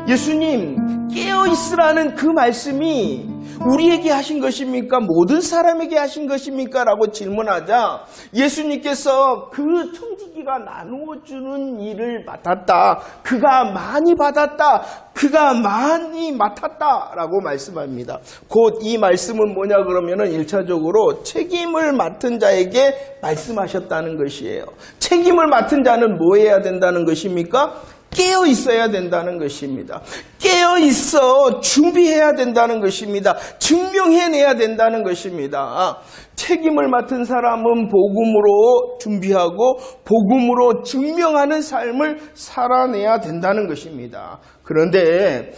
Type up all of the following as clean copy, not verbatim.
예수님 깨어있으라는 그 말씀이 우리에게 하신 것입니까? 모든 사람에게 하신 것입니까? 라고 질문하자 예수님께서 그 청지기가 나누어주는 일을 맡았다. 그가 많이 받았다. 그가 많이 맡았다. 라고 말씀합니다. 곧 이 말씀은 뭐냐 그러면은 1차적으로 책임을 맡은 자에게 말씀하셨다는 것이에요. 책임을 맡은 자는 뭐 해야 된다는 것입니까? 깨어 있어야 된다는 것입니다. 깨어 있어 준비해야 된다는 것입니다. 증명해내야 된다는 것입니다. 책임을 맡은 사람은 복음으로 준비하고 복음으로 증명하는 삶을 살아내야 된다는 것입니다. 그런데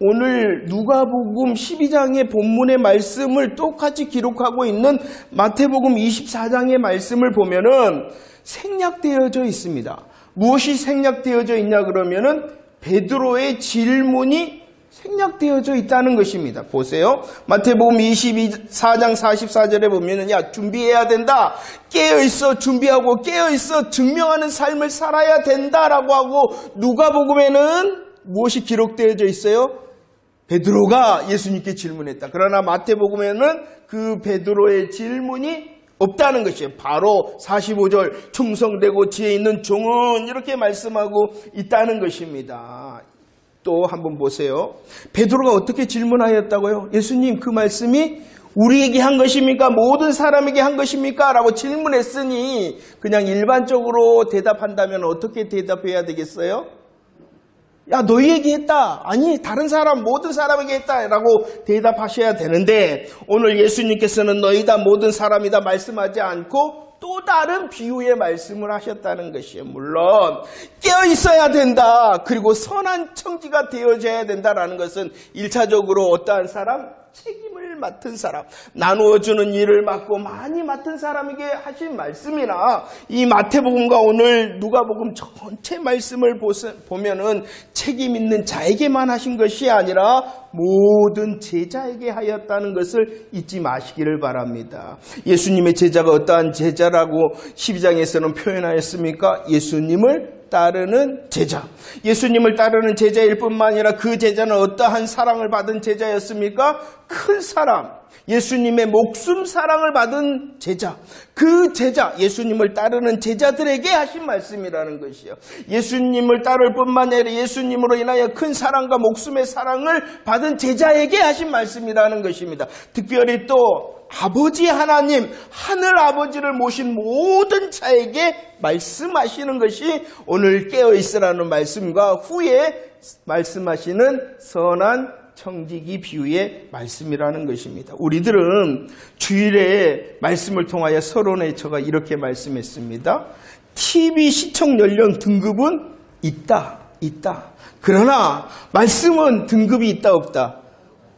오늘 누가복음 12장의 본문의 말씀을 똑같이 기록하고 있는 마태복음 24장의 말씀을 보면은 생략되어져 있습니다. 무엇이 생략되어져 있냐 그러면은 베드로의 질문이 생략되어져 있다는 것입니다. 보세요. 마태복음 24장 44절에 보면은 준비해야 된다. 깨어있어 준비하고 깨어있어 증명하는 삶을 살아야 된다라고 하고 누가복음에는 무엇이 기록되어져 있어요? 베드로가 예수님께 질문했다. 그러나 마태복음에는 그 베드로의 질문이 없다는 것이에요. 바로 45절 충성되고 지혜 있는 종은 이렇게 말씀하고 있다는 것입니다. 또 한번 보세요. 베드로가 어떻게 질문하였다고요? 예수님 그 말씀이 우리에게 한 것입니까? 모든 사람에게 한 것입니까? 라고 질문했으니 그냥 일반적으로 대답한다면 어떻게 대답해야 되겠어요? 너희에게 했다. 아니 다른 사람 모든 사람에게 했다 라고 대답하셔야 되는데 오늘 예수님께서는 너희다 모든 사람이다 말씀하지 않고 또 다른 비유의 말씀을 하셨다는 것이에요. 물론 깨어 있어야 된다. 그리고 선한 청지가 되어져야 된다라는 것은 1차적으로 어떠한 사람? 책임을 맡은 사람, 나누어주는 일을 맡고 많이 맡은 사람에게 하신 말씀이나 이 마태복음과 오늘 누가복음 전체 말씀을 보면은 책임 있는 자에게만 하신 것이 아니라 모든 제자에게 하였다는 것을 잊지 마시기를 바랍니다. 예수님의 제자가 어떠한 제자라고 12장에서는 표현하였습니까? 예수님을 따르는 제자. 예수님을 따르는 제자일 뿐만 아니라 그 제자는 어떠한 사랑을 받은 제자였습니까? 큰 사랑. 예수님의 목숨 사랑을 받은 제자. 그 제자, 예수님을 따르는 제자들에게 하신 말씀이라는 것이요. 예수님을 따를 뿐만 아니라 예수님으로 인하여 큰 사랑과 목숨의 사랑을 받은 제자에게 하신 말씀이라는 것입니다. 특별히 또 아버지 하나님, 하늘 아버지를 모신 모든 자에게 말씀하시는 것이 오늘 깨어있으라는 말씀과 후에 말씀하시는 선한 청지기 비유의 말씀이라는 것입니다. 우리들은 주일에 말씀을 통하여 서론회처가 이렇게 말씀했습니다. TV 시청 연령 등급은 있다. 그러나 말씀은 등급이 있다 없다.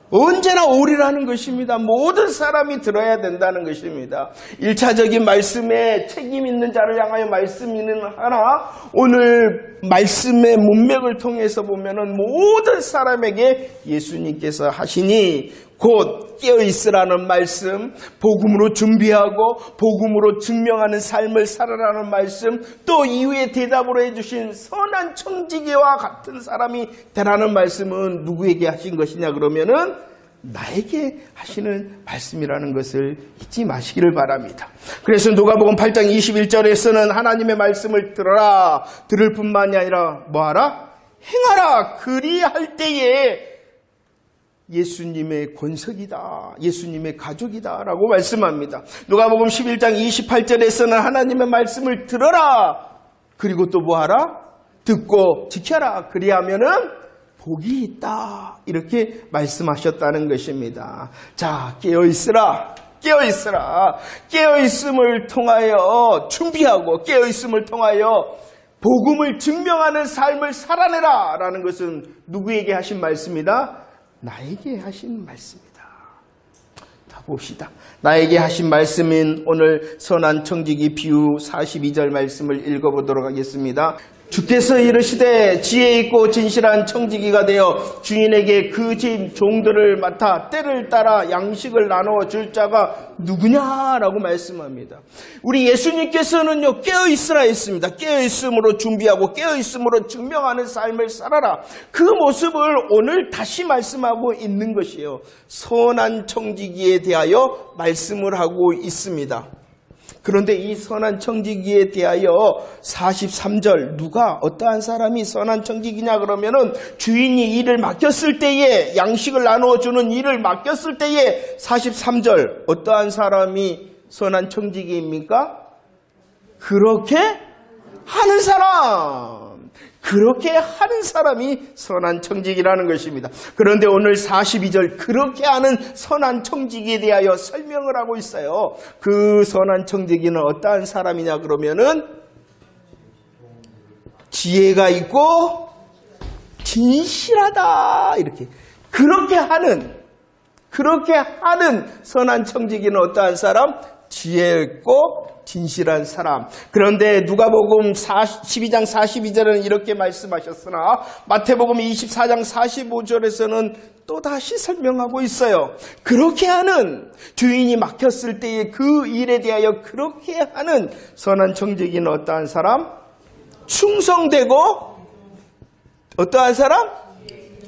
언제나 오리라는 것입니다. 모든 사람이 들어야 된다는 것입니다. 1차적인 말씀에 책임 있는 자를 향하여 말씀이는 하나 오늘 말씀의 문맥을 통해서 보면은 모든 사람에게 예수님께서 하시니 곧 깨어있으라는 말씀, 복음으로 준비하고 복음으로 증명하는 삶을 살아라는 말씀, 또 이후에 대답으로 해주신 선한 청지기와 같은 사람이 되라는 말씀은 누구에게 하신 것이냐 그러면은 나에게 하시는 말씀이라는 것을 잊지 마시기를 바랍니다. 그래서 누가복음 8장 21절에서는 하나님의 말씀을 들어라. 들을 뿐만이 아니라 뭐하라? 행하라. 그리할 때에 예수님의 권석이다. 예수님의 가족이다. 라고 말씀합니다. 누가복음 11장 28절에서는 하나님의 말씀을 들어라. 그리고 또 뭐하라? 듣고 지켜라. 그리하면은 복이 있다. 이렇게 말씀하셨다는 것입니다. 자, 깨어있으라. 깨어있음을 통하여 준비하고 깨어있음을 통하여 복음을 증명하는 삶을 살아내라. 라는 것은 누구에게 하신 말씀이다? 나에게 하신 말씀이다. 자, 봅시다. 나에게 하신 말씀인 오늘 선한 청지기 비유 42절 말씀을 읽어보도록 하겠습니다. 주께서 이르시되 지혜 있고 진실한 청지기가 되어 주인에게 그 집 종들을 맡아 때를 따라 양식을 나누어 줄 자가 누구냐라고 말씀합니다. 우리 예수님께서는요, 깨어있으라 했습니다. 깨어있음으로 준비하고 깨어있음으로 증명하는 삶을 살아라. 그 모습을 오늘 다시 말씀하고 있는 것이에요. 선한 청지기에 대하여 말씀을 하고 있습니다. 그런데 이 선한 청지기에 대하여 43절 누가 어떠한 사람이 선한 청지기냐 그러면은 주인이 일을 맡겼을 때에 양식을 나누어 주는 일을 맡겼을 때에 43절 어떠한 사람이 선한 청지기입니까? 그렇게 하는 사람. 그렇게 하는 사람이 선한 청지기라는 것입니다. 그런데 오늘 42절 그렇게 하는 선한 청지기에 대하여 설명을 하고 있어요. 그 선한 청지기는 어떠한 사람이냐 그러면은 지혜가 있고 진실하다 이렇게 그렇게 하는 선한 청지기는 어떠한 사람? 지혜 있고 진실한 사람. 그런데 누가복음 12장 42절은 이렇게 말씀하셨으나 마태복음 24장 45절에서는 또다시 설명하고 있어요. 그렇게 하는 주인이 맡겼을 때의 그 일에 대하여 그렇게 하는 선한 청지기는 어떠한 사람? 충성되고 어떠한 사람?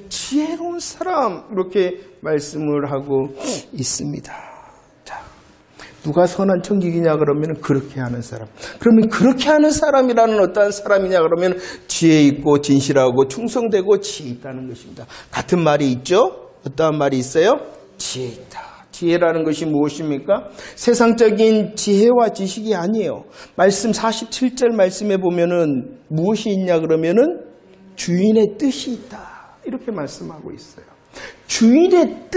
지혜로운 사람. 이렇게 말씀을 하고 있습니다. 누가 선한 청지기냐 그러면 그렇게 하는 사람. 그러면 그렇게 하는 사람이라는 어떠한 사람이냐 그러면 지혜 있고 진실하고 충성되고 지혜 있다는 것입니다. 같은 말이 있죠? 어떠한 말이 있어요? 지혜 있다. 지혜라는 것이 무엇입니까? 세상적인 지혜와 지식이 아니에요. 말씀 47절 말씀에 보면은 무엇이 있냐 그러면은 주인의 뜻이 있다. 이렇게 말씀하고 있어요. 주인의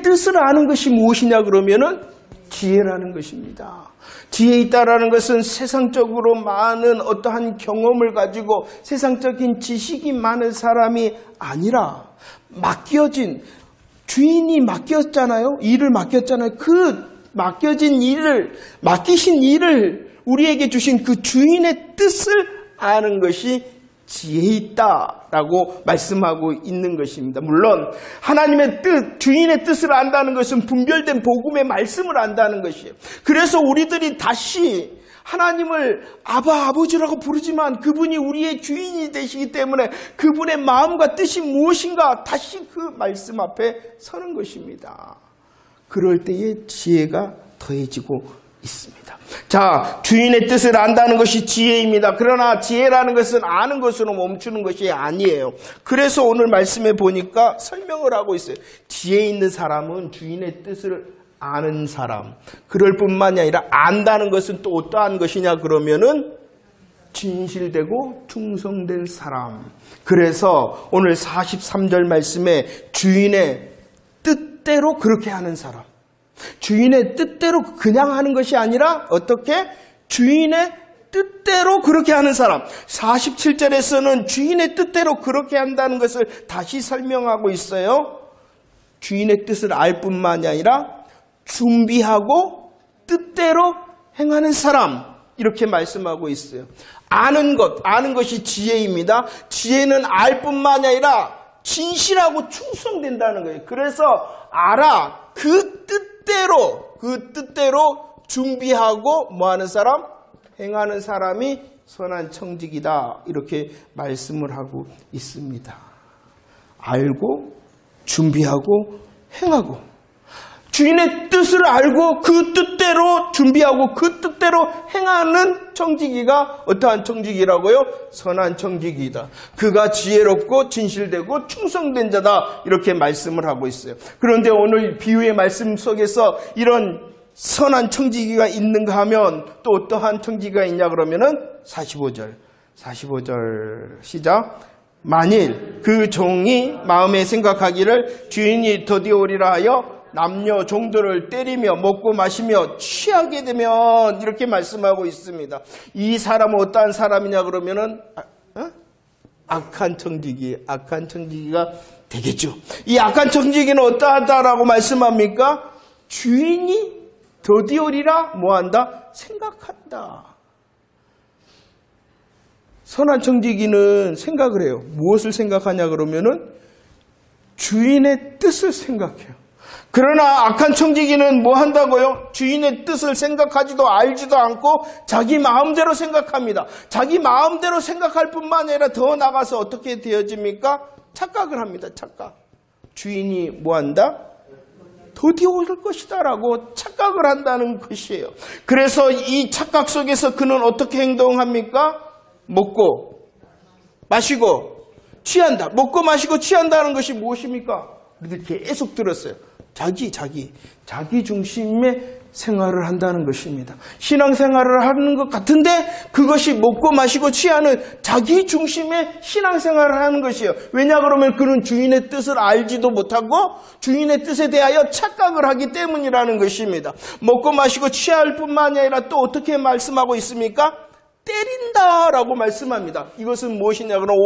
뜻을 아는 것이 무엇이냐 그러면은 지혜라는 것입니다. 지혜 있다라는 것은 세상적으로 많은 어떠한 경험을 가지고 세상적인 지식이 많은 사람이 아니라 주인이 맡겼잖아요. 일을 맡겼잖아요. 그 맡기신 일을 우리에게 주신 그 주인의 뜻을 아는 것이 지혜 있다라고 말씀하고 있는 것입니다. 물론 하나님의 뜻, 주인의 뜻을 안다는 것은 분별된 복음의 말씀을 안다는 것이에요. 그래서 우리들이 다시 하나님을 아버지라고 부르지만 그분이 우리의 주인이 되시기 때문에 그분의 마음과 뜻이 무엇인가 다시 그 말씀 앞에 서는 것입니다. 그럴 때에 지혜가 더해지고 있습니다. 자, 주인의 뜻을 안다는 것이 지혜입니다. 그러나 지혜라는 것은 아는 것으로 멈추는 것이 아니에요. 그래서 오늘 말씀에 보니까 설명을 하고 있어요. 지혜 있는 사람은 주인의 뜻을 아는 사람. 그럴 뿐만이 아니라 안다는 것은 또 어떠한 것이냐 그러면은 진실되고 충성된 사람. 그래서 오늘 43절 말씀에 주인의 뜻대로 그렇게 하는 사람. 주인의 뜻대로 그냥 하는 것이 아니라 어떻게? 주인의 뜻대로 그렇게 하는 사람. 47절에서는 주인의 뜻대로 그렇게 한다는 것을 다시 설명하고 있어요. 주인의 뜻을 알 뿐만이 아니라 준비하고 뜻대로 행하는 사람. 이렇게 말씀하고 있어요. 아는 것이 지혜입니다. 지혜는 알 뿐만이 아니라 진실하고 충성된다는 거예요. 그래서 알아. 그 뜻대로 준비하고 뭐하는 사람? 행하는 사람이 선한 청지기다. 이렇게 말씀을 하고 있습니다. 알고 준비하고 행하고 주인의 뜻을 알고 그 뜻대로 준비하고 그 뜻대로 행하는 청지기가 어떠한 청지기라고요? 선한 청지기이다. 그가 지혜롭고 진실되고 충성된 자다. 이렇게 말씀을 하고 있어요. 그런데 오늘 비유의 말씀 속에서 이런 선한 청지기가 있는가 하면 또 어떠한 청지기가 있냐 그러면은 45절 시작. 만일 그 종이 마음에 생각하기를 주인이 더디오리라 하여 남녀 종들을 때리며 먹고 마시며 취하게 되면 이렇게 말씀하고 있습니다. 이 사람은 어떠한 사람이냐 그러면은 악한 청지기가 되겠죠. 이 악한 청지기는 어떠하다라고 말씀합니까? 주인이 더디오리라 뭐한다? 생각한다. 선한 청지기는 생각을 해요. 무엇을 생각하냐 그러면은 주인의 뜻을 생각해요. 그러나 악한 청지기는 뭐 한다고요? 주인의 뜻을 생각하지도 알지도 않고 자기 마음대로 생각합니다. 자기 마음대로 생각할 뿐만 아니라 더 나가서 어떻게 되어집니까? 착각을 합니다. 착각. 주인이 뭐 한다? 더디 올 것이다 라고 착각을 한다는 것이에요. 그래서 이 착각 속에서 그는 어떻게 행동합니까? 먹고 마시고 취한다. 먹고 마시고 취한다는 것이 무엇입니까? 우리들 계속 들었어요. 자기 중심의 생활을 한다는 것입니다. 신앙생활을 하는 것 같은데 그것이 먹고 마시고 취하는 자기 중심의 신앙생활을 하는 것이에요. 왜냐 그러면 그는 주인의 뜻을 알지도 못하고 주인의 뜻에 대하여 착각을 하기 때문이라는 것입니다. 먹고 마시고 취할 뿐만 아니라 또 어떻게 말씀하고 있습니까? 때린다라고 말씀합니다. 이것은 무엇이냐 그러면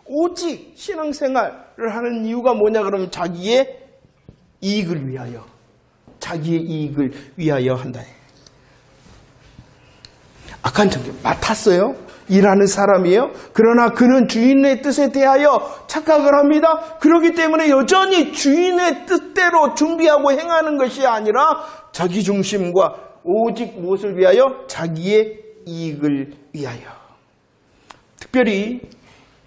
오직 신앙생활을 하는 이유가 뭐냐 그러면 자기의 이익을 위하여, 자기의 이익을 위하여 한다. 악한 청지기 맡았어요. 일하는 사람이에요. 그러나 그는 주인의 뜻에 대하여 착각을 합니다. 그렇기 때문에 여전히 주인의 뜻대로 준비하고 행하는 것이 아니라 자기 중심과 오직 무엇을 위하여? 자기의 이익을 위하여. 특별히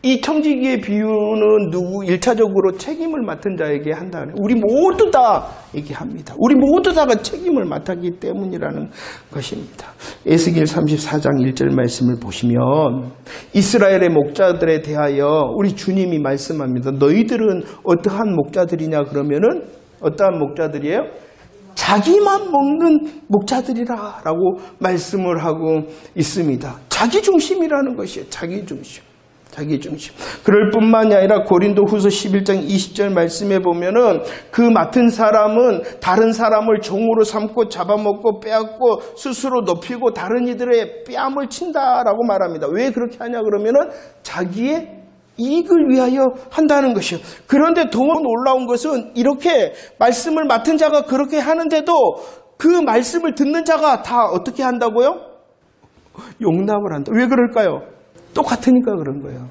이 청지기의 비유는 누구 1차적으로 책임을 맡은 자에게 한다는, 우리 모두 다 얘기합니다. 우리 모두 다가 책임을 맡았기 때문이라는 것입니다. 에스겔 34장 1절 말씀을 보시면 이스라엘의 목자들에 대하여 우리 주님이 말씀합니다. 너희들은 어떠한 목자들이냐 그러면은 어떠한 목자들이에요? 자기만 먹는 목자들이라 라고 말씀을 하고 있습니다. 자기 중심이라는 것이에요. 자기 중심. 그럴 뿐만이 아니라 고린도 후서 11장 20절 말씀에 보면은 그 맡은 사람은 다른 사람을 종으로 삼고 잡아먹고 빼앗고 스스로 높이고 다른 이들의 뺨을 친다라고 말합니다. 왜 그렇게 하냐 그러면은 자기의 이익을 위하여 한다는 것이요. 그런데 더 놀라운 것은 이렇게 말씀을 맡은 자가 그렇게 하는데도 그 말씀을 듣는 자가 다 어떻게 한다고요? 용납을 한다. 왜 그럴까요? 똑같으니까 그런 거예요.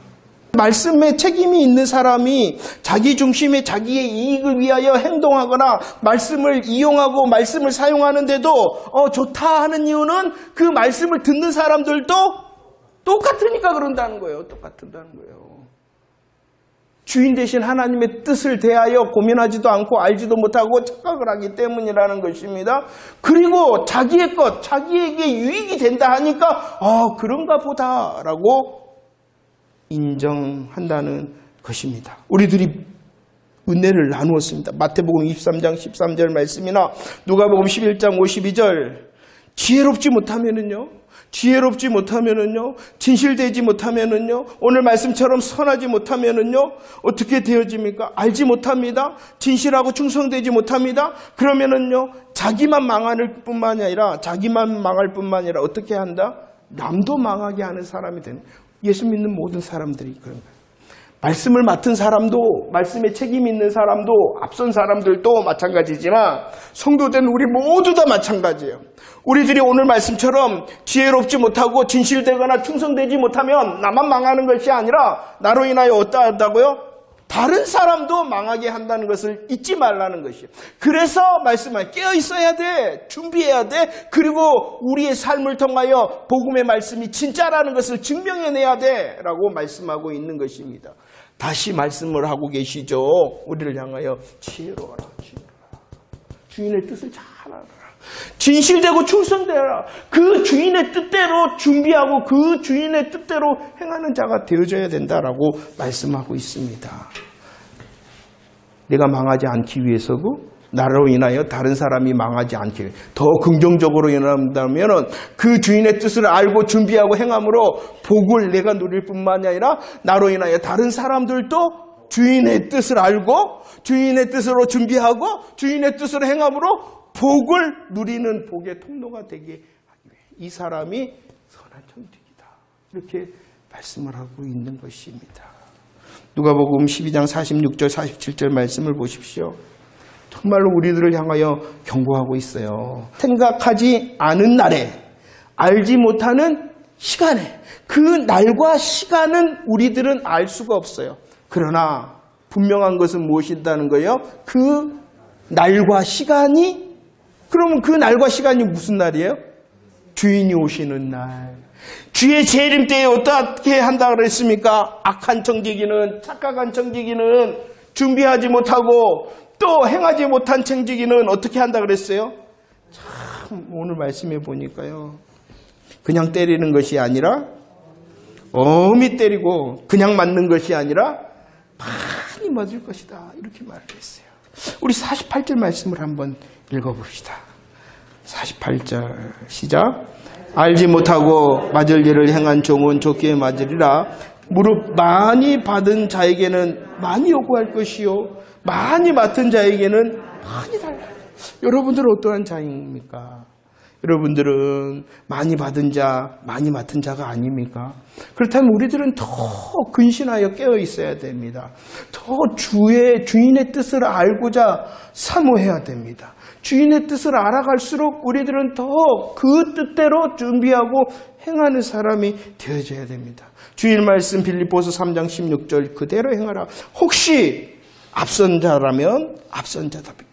말씀에 책임이 있는 사람이 자기 중심의 자기의 이익을 위하여 행동하거나 말씀을 이용하고 말씀을 사용하는데도 좋다 하는 이유는 그 말씀을 듣는 사람들도 똑같으니까 그런다는 거예요. 똑같다는 거예요. 주인 대신 하나님의 뜻을 대하여 고민하지도 않고 알지도 못하고 착각을 하기 때문이라는 것입니다. 그리고 자기의 것, 자기에게 유익이 된다 하니까 그런가 보다라고 인정한다는 것입니다. 우리들이 은혜를 나누었습니다. 마태복음 23장 13절 말씀이나 누가복음 11장 52절 지혜롭지 못하면은요, 진실되지 못하면은요, 오늘 말씀처럼 선하지 못하면은요, 어떻게 되어집니까? 알지 못합니다. 진실하고 충성되지 못합니다. 그러면은요, 자기만 망할 뿐만이 아니라 어떻게 한다? 남도 망하게 하는 사람이 되는 거예요. 예수 믿는 모든 사람들이 그런 거예요. 말씀을 맡은 사람도, 말씀에 책임 있는 사람도, 앞선 사람들도 마찬가지지만 성도된 우리 모두 다 마찬가지예요. 우리들이 오늘 말씀처럼 지혜롭지 못하고 진실되거나 충성되지 못하면 나만 망하는 것이 아니라 나로 인하여 어떠하다고요? 다른 사람도 망하게 한다는 것을 잊지 말라는 것이에요. 그래서 말씀을 깨어 있어야 돼. 준비해야 돼. 그리고 우리의 삶을 통하여 복음의 말씀이 진짜라는 것을 증명해내야 돼. 라고 말씀하고 있는 것입니다. 다시 말씀을 하고 계시죠. 우리를 향하여 지혜로워라. 주인의 뜻을 잘 알아라. 진실되고 충성되라. 그 주인의 뜻대로 준비하고 그 주인의 뜻대로 행하는 자가 되어져야 된다라고 말씀하고 있습니다. 내가 망하지 않기 위해서고 나로 인하여 다른 사람이 망하지 않기 위해 더 긍정적으로 일어난다면 그 주인의 뜻을 알고 준비하고 행함으로 복을 내가 누릴 뿐만이 아니라 나로 인하여 다른 사람들도 주인의 뜻을 알고 주인의 뜻으로 준비하고 주인의 뜻으로 행함으로 복을 누리는 복의 통로가 되게 하기 위해 이 사람이 선한 청지기다. 이렇게 말씀을 하고 있는 것입니다. 누가복음 12장 46절 47절 말씀을 보십시오. 정말로 우리들을 향하여 경고하고 있어요. 생각하지 않은 날에 알지 못하는 시간에, 그 날과 시간은 우리들은 알 수가 없어요. 그러나 분명한 것은 무엇이다는 거예요? 그 날과 시간이, 그러면 그 날과 시간이 무슨 날이에요? 주인이 오시는 날. 주의 재림 때에 어떻게 한다 그랬습니까? 악한 청지기는, 착각한 청지기는 준비하지 못하고 또 행하지 못한 청지기는 어떻게 한다 그랬어요? 참 오늘 말씀해 보니까요, 그냥 때리는 것이 아니라 엄히 때리고 그냥 맞는 것이 아니라 많이 맞을 것이다, 이렇게 말을 했어요. 우리 48절 말씀을 한번 읽어봅시다. 48절 시작. 알지 못하고 맞을 일을 행한 종은 좋게 맞으리라. 무릇 많이 받은 자에게는 많이 요구할 것이요 많이 맡은 자에게는 많이 달라. 여러분들은 어떠한 자입니까? 여러분들은 많이 받은 자, 많이 맡은 자가 아닙니까? 그렇다면 우리들은 더 근신하여 깨어 있어야 됩니다. 더 주인의 뜻을 알고자 사모해야 됩니다. 주인의 뜻을 알아갈수록 우리들은 더 그 뜻대로 준비하고 행하는 사람이 되어져야 됩니다. 주일 말씀 빌립보서 3장 16절 그대로 행하라. 혹시 앞선 자라면 앞선 자답게,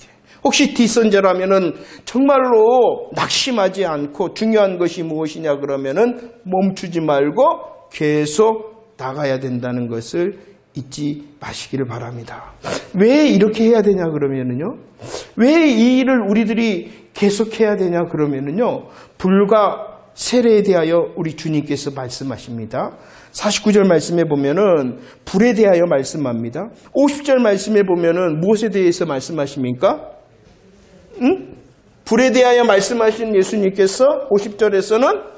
혹시 뒤선 자라면은 정말로 낙심하지 않고 중요한 것이 무엇이냐 그러면은 멈추지 말고 계속 나가야 된다는 것을 잊지 마시기를 바랍니다. 왜 이렇게 해야 되냐 그러면은요, 왜 이 일을 우리들이 계속해야 되냐 그러면은요, 불과 세례에 대하여 우리 주님께서 말씀하십니다. 49절 말씀에 보면은 불에 대하여 말씀합니다. 50절 말씀에 보면은 무엇에 대해서 말씀하십니까? 불에 대하여 말씀하신 예수님께서 50절에서는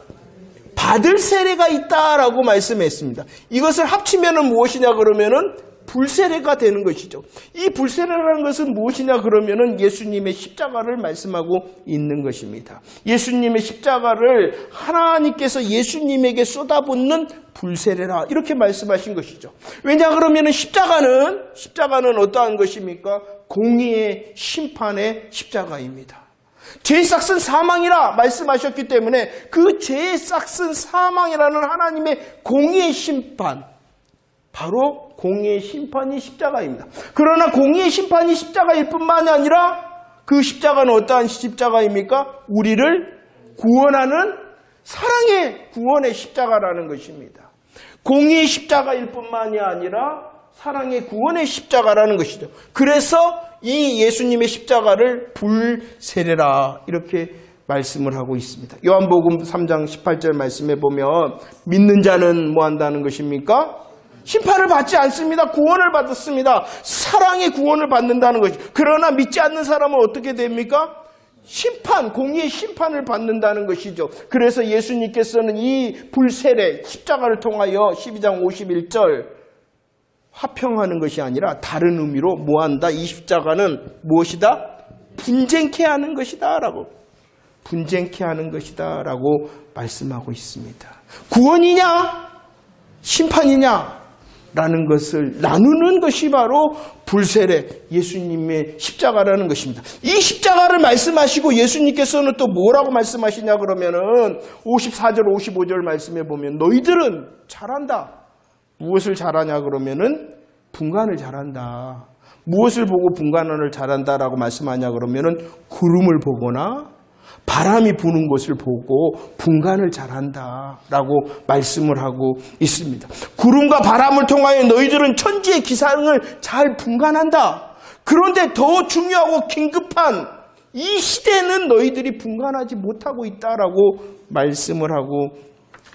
받을 세례가 있다라고 말씀했습니다. 이것을 합치면은 무엇이냐 그러면은 불세례가 되는 것이죠. 이 불세례라는 것은 무엇이냐 그러면은 예수님의 십자가를 말씀하고 있는 것입니다. 예수님의 십자가를 하나님께서 예수님에게 쏟아붓는 불세례라, 이렇게 말씀하신 것이죠. 왜냐 그러면은 십자가는 어떠한 것입니까? 공의의 심판의 십자가입니다. 죄의 싹은 사망이라 말씀하셨기 때문에 그 죄의 싹은 사망이라는 하나님의 공의의 심판, 바로 공의의 심판이 십자가입니다. 그러나 공의의 심판이 십자가일 뿐만이 아니라 그 십자가는 어떠한 십자가입니까? 우리를 구원하는 사랑의 구원의 십자가라는 것입니다. 공의의 십자가일 뿐만이 아니라 사랑의 구원의 십자가라는 것이죠. 그래서 이 예수님의 십자가를 불세례라, 이렇게 말씀을 하고 있습니다. 요한복음 3장 18절 말씀에 보면 믿는 자는 뭐 한다는 것입니까? 심판을 받지 않습니다. 구원을 받았습니다. 사랑의 구원을 받는다는 것이죠. 그러나 믿지 않는 사람은 어떻게 됩니까? 심판, 공의의 심판을 받는다는 것이죠. 그래서 예수님께서는 이 불세례, 십자가를 통하여 12장 51절 화평하는 것이 아니라 다른 의미로 뭐한다? 이 십자가는 무엇이다? 분쟁케 하는 것이다 라고, 분쟁케 하는 것이다 라고 말씀하고 있습니다. 구원이냐 심판이냐 라는 것을 나누는 것이 바로 불세례, 예수님의 십자가라는 것입니다. 이 십자가를 말씀하시고 예수님께서는 또 뭐라고 말씀하시냐 그러면은 54절 55절 말씀해 보면 너희들은 잘한다. 무엇을 잘하냐 그러면은 분간을 잘한다. 무엇을 보고 분간을 잘한다라고 말씀하냐 그러면은 구름을 보거나 바람이 부는 것을 보고 분간을 잘한다라고 말씀을 하고 있습니다. 구름과 바람을 통하여 너희들은 천지의 기상을 잘 분간한다. 그런데 더 중요하고 긴급한 이 시대는 너희들이 분간하지 못하고 있다라고 말씀을 하고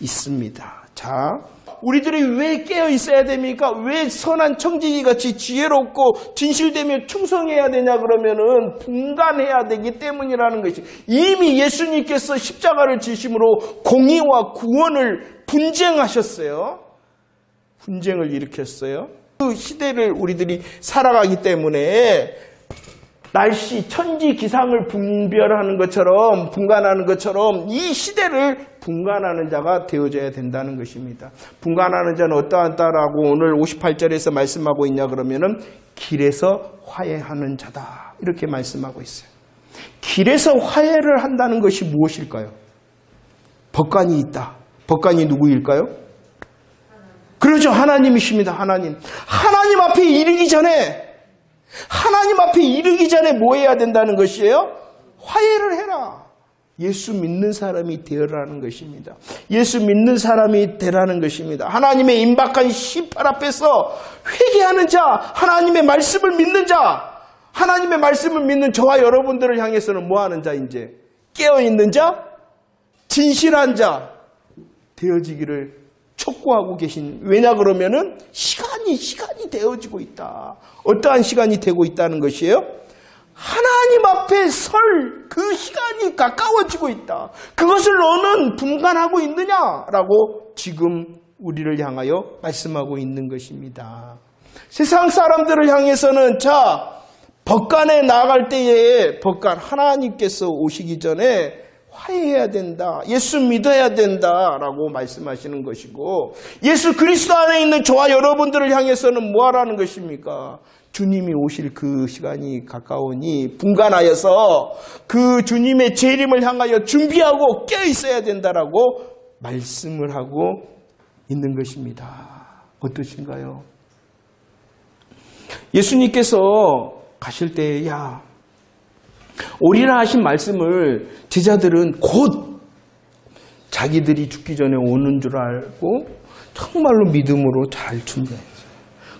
있습니다. 자, 우리들이 왜 깨어 있어야 됩니까? 왜 선한 청지기 같이 지혜롭고 진실되며 충성해야 되냐 그러면은 분간해야 되기 때문이라는 것이, 이미 예수님께서 십자가를 지심으로 공의와 구원을 분쟁하셨어요. 분쟁을 일으켰어요. 그 시대를 우리들이 살아가기 때문에 날씨, 천지 기상을 분별하는 것처럼, 분간하는 것처럼 이 시대를 분간하는 자가 되어져야 된다는 것입니다. 분간하는 자는 어떠하다라고 오늘 58절에서 말씀하고 있냐 그러면은 길에서 화해하는 자다, 이렇게 말씀하고 있어요. 길에서 화해를 한다는 것이 무엇일까요? 법관이 있다. 법관이 누구일까요? 그렇죠. 하나님이십니다. 하나님. 하나님 앞에 이르기 전에 뭐 해야 된다는 것이에요? 화해를 해라. 예수 믿는 사람이 되어라는 것입니다. 예수 믿는 사람이 되라는 것입니다. 하나님의 임박한 심판 앞에서 회개하는 자, 하나님의 말씀을 믿는 자, 하나님의 말씀을 믿는 저와 여러분들을 향해서는 뭐 하는 자, 이제? 깨어있는 자, 진실한 자 되어지기를 촉구하고 계신. 왜냐 그러면은 시간이 되어지고 있다. 어떠한 시간이 되고 있다는 것이에요? 하나님 앞에 설 그 시간이 가까워지고 있다. 그것을 너는 분간하고 있느냐라고 지금 우리를 향하여 말씀하고 있는 것입니다. 세상 사람들을 향해서는 자, 법관에 나아갈 때에 법관 하나님께서 오시기 전에 화해해야 된다. 예수 믿어야 된다라고 말씀하시는 것이고, 예수 그리스도 안에 있는 저와 여러분들을 향해서는 뭐 하라는 것입니까? 주님이 오실 그 시간이 가까우니 분간하여서 그 주님의 재림을 향하여 준비하고 깨어 있어야 된다라고 말씀을 하고 있는 것입니다. 어떠신가요? 예수님께서 가실 때 오리라 하신 말씀을 제자들은 곧 자기들이 죽기 전에 오는 줄 알고 정말로 믿음으로 잘 준비했어요.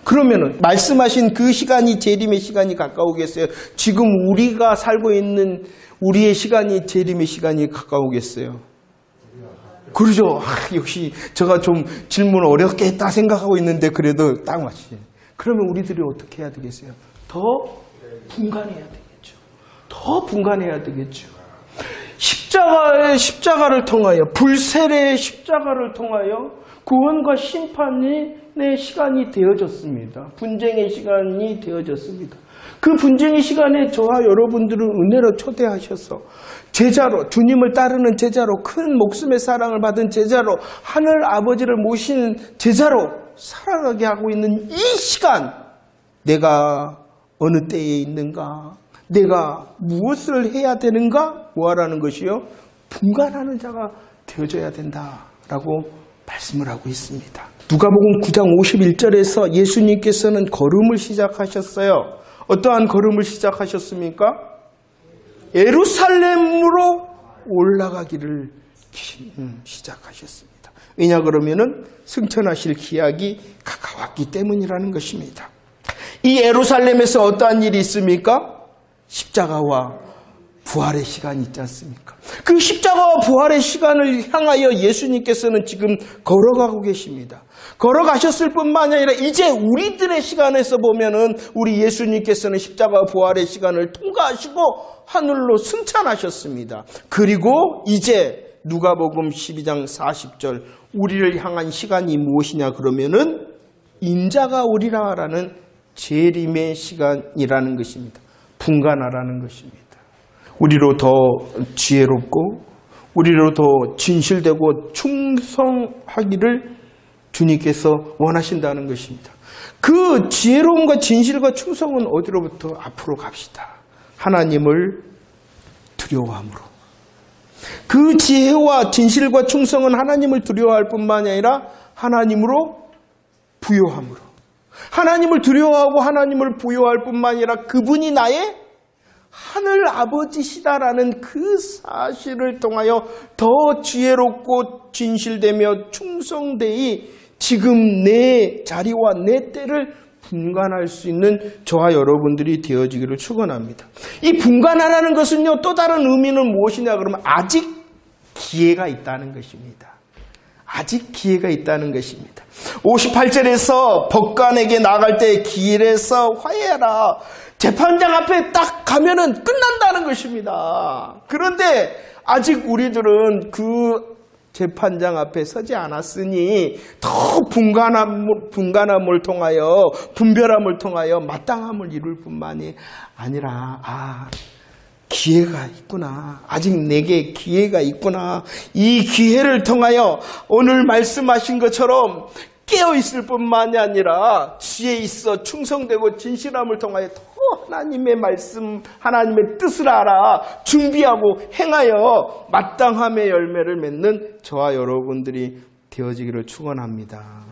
그러면은 말씀하신 그 시간이 재림의 시간이 가까우겠어요? 지금 우리가 살고 있는 우리의 시간이 재림의 시간이 가까우겠어요? 그러죠. 역시 제가 좀 질문을 어렵게 했다 생각하고 있는데 그래도 딱 맞지. 그러면 우리들이 어떻게 해야 되겠어요? 더 분간해야 되겠죠. 더 분간해야 되겠죠. 십자가를 통하여, 불세례의 십자가를 통하여 구원과 심판의 시간이 되어졌습니다. 분쟁의 시간이 되어졌습니다. 그 분쟁의 시간에 저와 여러분들을 은혜로 초대하셔서 제자로, 주님을 따르는 제자로, 큰 목숨의 사랑을 받은 제자로, 하늘 아버지를 모신 제자로 살아가게 하고 있는 이 시간, 내가 어느 때에 있는가? 내가 무엇을 해야 되는가? 뭐하라는 것이요? 분간하는 자가 되어져야 된다라고 말씀을 하고 있습니다. 누가복음 9장 51절에서 예수님께서는 걸음을 시작하셨어요. 어떠한 걸음을 시작하셨습니까? 예루살렘으로 올라가기를 시작하셨습니다. 왜냐 그러면은 승천하실 기약이 가까웠기 때문이라는 것입니다. 이 예루살렘에서 어떠한 일이 있습니까? 십자가와 부활의 시간이 있지 않습니까? 그 십자가와 부활의 시간을 향하여 예수님께서는 지금 걸어가고 계십니다. 걸어가셨을 뿐만 아니라 이제 우리들의 시간에서 보면은 우리 예수님께서는 십자가와 부활의 시간을 통과하시고 하늘로 승천하셨습니다. 그리고 이제 누가복음 12장 40절 우리를 향한 시간이 무엇이냐 그러면은 인자가 오리라라는 재림의 시간이라는 것입니다. 분간하라는 것입니다. 우리로 더 지혜롭고 우리로 더 진실되고 충성하기를 주님께서 원하신다는 것입니다. 그 지혜로움과 진실과 충성은 어디로부터? 앞으로 갑시다. 하나님을 두려워함으로. 그 지혜와 진실과 충성은 하나님을 두려워할 뿐만 아니라 하나님으로 부요함으로. 하나님을 두려워하고 하나님을 부요할 뿐만 아니라 그분이 나의 하늘 아버지시다라는 그 사실을 통하여 더 지혜롭고 진실되며 충성되이 지금 내 자리와 내 때를 분간할 수 있는 저와 여러분들이 되어지기를 축원합니다. 이 분간하라는 것은요, 또 다른 의미는 무엇이냐 그러면 아직 기회가 있다는 것입니다. 아직 기회가 있다는 것입니다. 58절에서 법관에게 나갈 때 길에서 화해하라. 재판장 앞에 딱 가면은 끝난다는 것입니다. 그런데 아직 우리들은 그 재판장 앞에 서지 않았으니 더 분간함을 통하여 분별함을 통하여 마땅함을 이룰 뿐만이 아니라 기회가 있구나. 아직 내게 기회가 있구나. 이 기회를 통하여 오늘 말씀하신 것처럼 깨어있을 뿐만이 아니라 지혜 있어 충성되고 진실함을 통하여 더 하나님의 말씀, 하나님의 뜻을 알아 준비하고 행하여 마땅함의 열매를 맺는 저와 여러분들이 되어지기를 축원합니다.